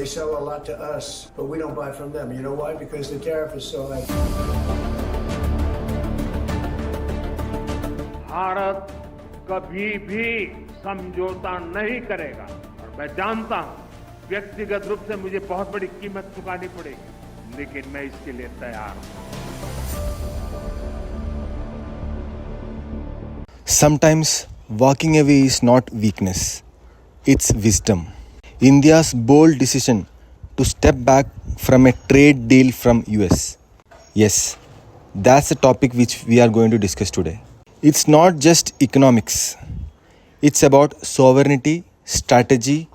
They sell a lot to us, but we don't buy from them. You know why? Because the tariff is so high. Bharat कभी भी समझौता नहीं करेगा और मैं जानता हूं व्यक्तिगत रूप से मुझे बहुत बड़ी कीमत चुकानी पड़ेगी, लेकिन मैं इसके लिए तैयार हूं। Sometimes walking away is not weakness, it's wisdom. India's bold decision to step back from a trade deal from US. Yes, that's the topic which we are going to discuss today. It's not just economics. It's about sovereignty, strategy,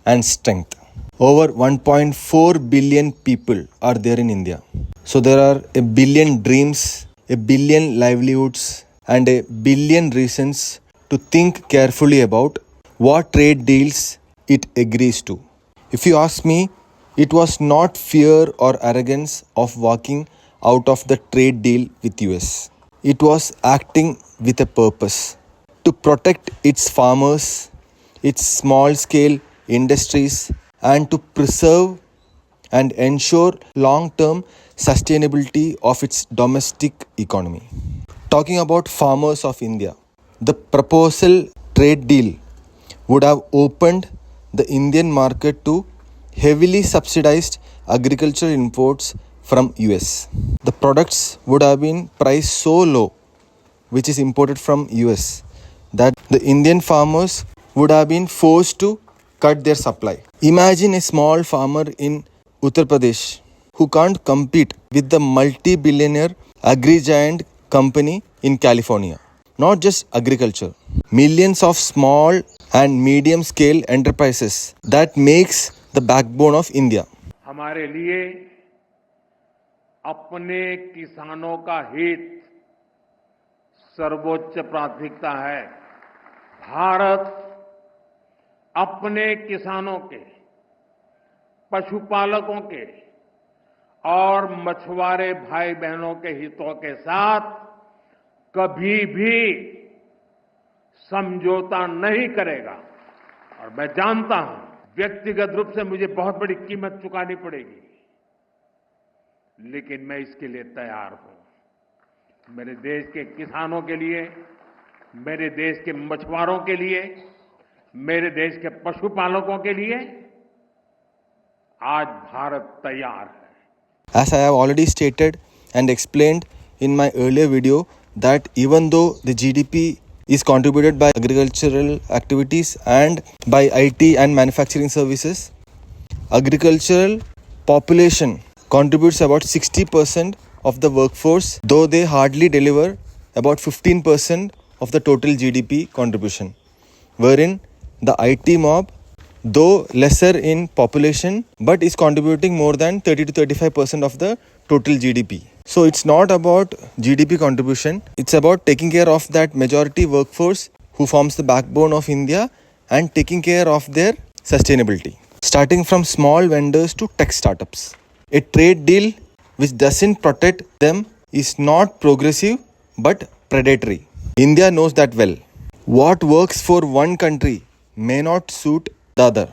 and strength. Over 1.4 billion people are there in India. So there are a billion dreams, a billion livelihoods, and a billion reasons to think carefully about what trade deals it agrees to. If you ask me, it was not fear or arrogance of walking out of the trade deal with US. It was acting with a purpose to protect its farmers, its small-scale industries, and to preserve and ensure long-term sustainability of its domestic economy. Talking about farmers of India, the proposal trade deal would have opened the Indian market to heavily subsidized agricultural imports from US. The products would have been priced so low, which is imported from US, that the Indian farmers would have been forced to cut their supply. Imagine a small farmer in Uttar Pradesh who can't compete with the multi-billionaire agri-giant company in California. Not just agriculture, millions of small and medium scale enterprises that makes the backbone of India. हमारे लिए अपने किसानों का हित सर्वोच्च प्राथमिकता है। भारत अपने किसानों के, पशुपालकों के और मछुआरे भाई बहनों के हितों के साथ कभी भी समझौता नहीं करेगा और मैं जानता हूं व्यक्तिगत रूप से मुझे बहुत बड़ी कीमत चुकानी पड़ेगी, लेकिन मैं इसके लिए तैयार हूं। मेरे देश के किसानों के लिए, मेरे देश के मछुआरों के लिए, मेरे देश के पशुपालकों के लिए आज भारत तैयार है। As I have already stated and explained in my earlier video, that even though the GDP is contributed by agricultural activities and by IT and manufacturing services, agricultural population contributes about 60% of the workforce, though they hardly deliver about 15% of the total GDP contribution, wherein the IT mob, though lesser in population, but is contributing more than 30 to 35% of the total GDP. So it's not about GDP contribution, it's about taking care of that majority workforce who forms the backbone of India and taking care of their sustainability. Starting from small vendors to tech startups. A trade deal which doesn't protect them is not progressive but predatory. India knows that well. What works for one country may not suit the other.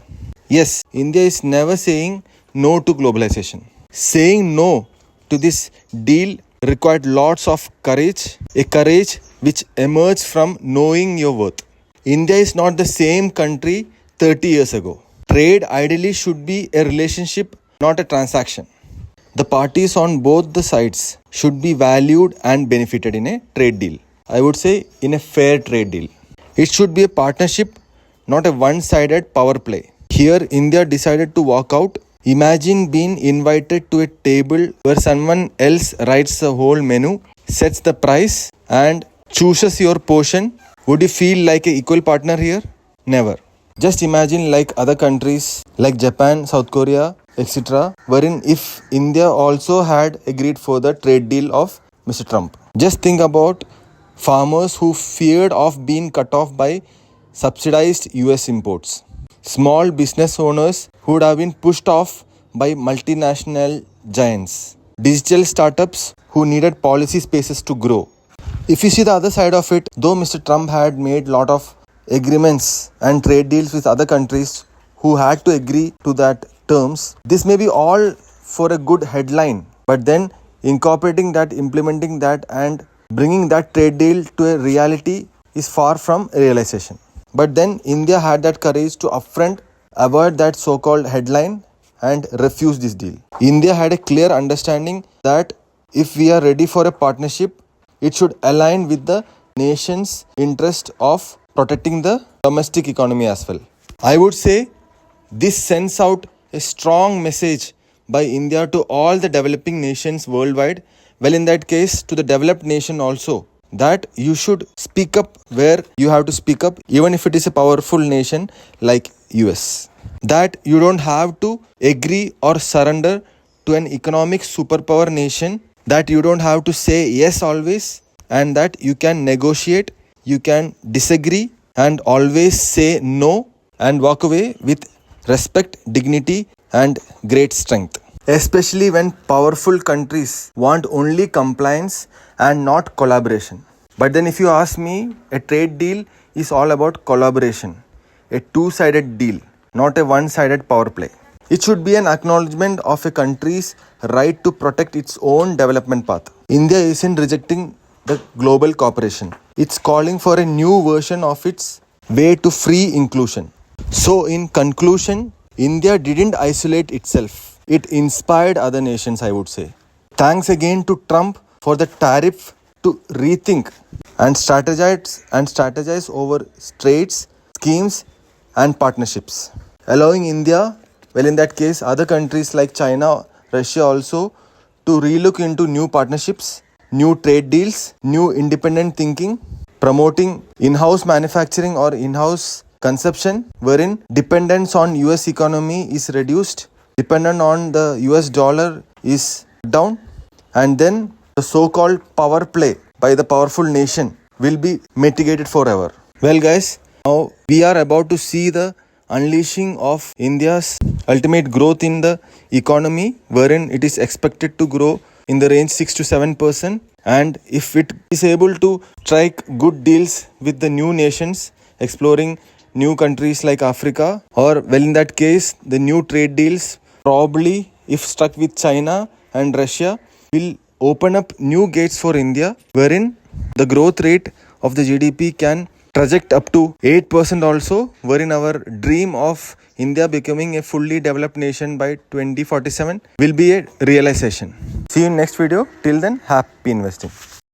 Yes, India is never saying no to globalization. Saying no to this deal required lots of courage, a courage which emerged from knowing your worth. India is not the same country 30 years ago. Trade ideally should be a relationship, not a transaction. The parties on both the sides should be valued and benefited in a trade deal. I would say in a fair trade deal. It should be a partnership, not a one-sided power play. Here, India decided to walk out. Imagine being invited to a table where someone else writes the whole menu, sets the price, and chooses your portion. Would you feel like an equal partner here? Never. Just imagine like other countries like Japan, South Korea, etc., wherein if India also had agreed for the trade deal of Mr. Trump. Just think about farmers who feared of being cut off by subsidized US imports. Small business owners who would have been pushed off by multinational giants. Digital startups who needed policy spaces to grow. If you see the other side of it, though Mr. Trump had made a lot of agreements and trade deals with other countries who had to agree to that terms. This may be all for a good headline, but then incorporating that, implementing that, and bringing that trade deal to a reality is far from realization. But then India had that courage to upfront avoid that so-called headline and refuse this deal. India had a clear understanding that if we are ready for a partnership, it should align with the nation's interest of protecting the domestic economy as well. I would say this sends out a strong message by India to all the developing nations worldwide. Well, in that case, to the developed nation also, that you should speak up where you have to speak up, even if it is a powerful nation like US. That you don't have to agree or surrender to an economic superpower nation, that you don't have to say yes always, and that you can negotiate, you can disagree, and always say no and walk away with respect, dignity, and great strength. Especially when powerful countries want only compliance and not collaboration. But then if you ask me, a trade deal is all about collaboration, a two-sided deal, not a one-sided power play. It should be an acknowledgement of a country's right to protect its own development path. India isn't rejecting the global cooperation. It's calling for a new version of its way to free inclusion. So in conclusion, India didn't isolate itself. It inspired other nations, I would say. Thanks again to Trump for the tariff to rethink and strategize over trades, schemes, and partnerships, allowing India, well, in that case, other countries like China, Russia also, to relook into new partnerships, new trade deals, new independent thinking, promoting in-house manufacturing or in-house consumption, wherein dependence on US economy is reduced, dependent on the US dollar is down, and then the so-called power play by the powerful nation will be mitigated forever. Well guys, now we are about to see the unleashing of India's ultimate growth in the economy, wherein it is expected to grow in the range 6 to 7%. And if it is able to strike good deals with the new nations, exploring new countries like Africa, or well, in that case, the new trade deals, probably if struck with China and Russia, will open up new gates for India, wherein the growth rate of the GDP can traject up to 8% also, wherein our dream of India becoming a fully developed nation by 2047 will be a realization. See you in next video. Till then, happy investing.